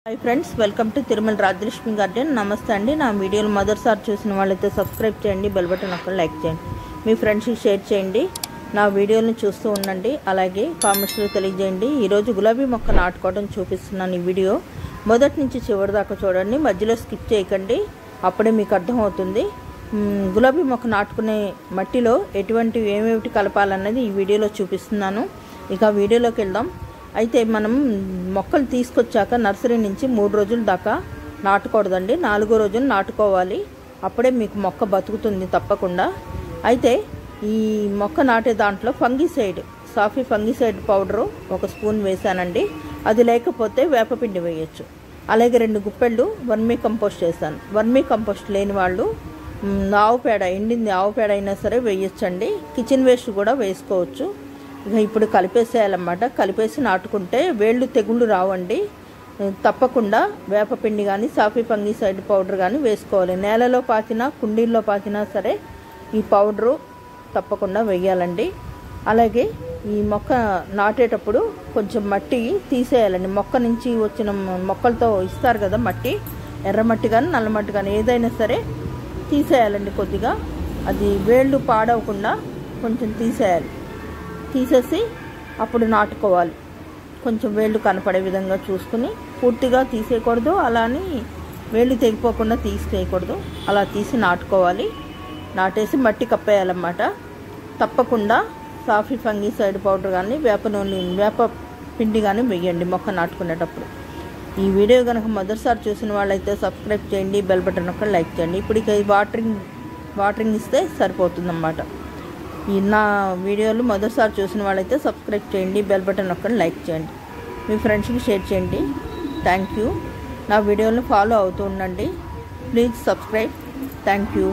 hi friends welcome to Tirumala Rajalakshmi garden नमस्ते अंडी ना वीडियो మొదటిసారి చూసిన వాళ్ళైతే సబ్స్క్రైబ్ చేయండి బెల్ బటన్ నొక్కండి లైక్ చేయండి మీ ఫ్రెండ్స్ కి షేర్ చేయండి నా వీడియోని చూస్తూ ఉండండి అలాగే కామెంట్స్ లో తెలియజేయండి ఈ రోజు గులాబీ మొక్క నాటుకోవడం చూపిస్తున్నాను ఈ వీడియో మొదటి నుంచి చివరి దాకా చూడండి మధ్యలో స్కిప్ చేయకండి అప్పుడే మీకు అర్థం అవుతుంది గులాబీ మొక్క నాటుకునే మట్టిలో ఎటువంటి ఏమేమిటి కలపాలన్నది ఈ వీడియోలో చూపిస్తున్నాను ఇక వీడియోలోకి వెళ్దాం అయితే మనం మొక్కలు తీసుకొచ్చాక నర్సరీ నుంచి 3 రోజుల దాకా నాటుకోవడండి 4వ రోజున నాటుకోవాలి అప్పుడే మీకు మొక్క బతుకుతుంది తప్పకుండా అయితే ఈ మొక్క నాటే దాంట్లో ఫంగిసైడ్ సాఫీ ఫంగిసైడ్ పౌడర్ 1 స్పూన్ వేసానండి అది లేకపోతే వేపపిండి వేయొచ్చు అలాగే 2 గుప్పెళ్ళు వర్మీ కంపోస్ట్ చేశాను వర్మీ కంపోస్ట్ లేని వాళ్ళు ఆవు పేడ ఎండింది ఆవు పేడ అయినా సరే వేయొచ్చండి కిచెన్ వేస్ట్ కూడా వేసుకోవచ్చు ఇప్పుడు కలిపేసేయాలన్నమాట కలిపేసి నాటుకుంటే వేళ్ళు తెగుళ్ళు రావండి తప్పకుండా వేపపిండి కానీ సాఫీ ఫంగిసైడ్ పౌడర్ కానీ వేసుకోవాలి నేలలో పాకినా కుండీల్లో పాకినా సరే ఈ పౌడరు తప్పకుండా వేయాలండి అలాగే ఈ మొక్క నాటేటప్పుడు కొంచెం మట్టి తీసేయాలండి మొక్క నుంచి వచ్చిన మొక్కలతో ఇస్తారు కదా మట్టి ఎర్రమట్టి కానీ నల్లమట్టి కానీ ఏదైనా సరే తీసేయాలండి కొద్దిగా అది వేళ్ళు పాడవకుండా కొంచెం తీసేసి అప్పుడు నాటుకోవాలి కొంచెం వేళ్ళు కనపడే విధంగా చూసుకుని పూర్తిగా తీసేయకూడదు అలాని వేళ్ళు తెగిపోకుండా తీసేయకూడదు అలా తీసి నాటుకోవాలి నాటేసి మట్టి కప్పేయాలన్నమాట తప్పకుండా సాఫీ ఫంగిసైడ్ పౌడర్ కానీ వేప పిండి కానీ వేయండి మొక్క నాటుకునేటప్పుడు ఈ వీడియో కనుక మొదటిసారి చూసిన వాళ్ళైతే సబ్స్క్రైబ్ చేయండి బెల్ బటన్ నొక్కండి లైక్ చేయండి ఇప్పుడు ఇక వాటరింగ్ ఇస్తే సరిపోతుందన్నమాట ఈ నా వీడియోలు మొదటిసారి చూసిన వాళ్ళైతే సబ్స్క్రైబ్ చేయండి బెల్ బటన్ నొక్కండి లైక్ చేయండి మీ ఫ్రెండ్స్కి షేర్ చేయండి థ్యాంక్ యూ నా వీడియోలను ఫాలో అవుతూ ఉండండి ప్లీజ్ సబ్స్క్రైబ్ థ్యాంక్ యూ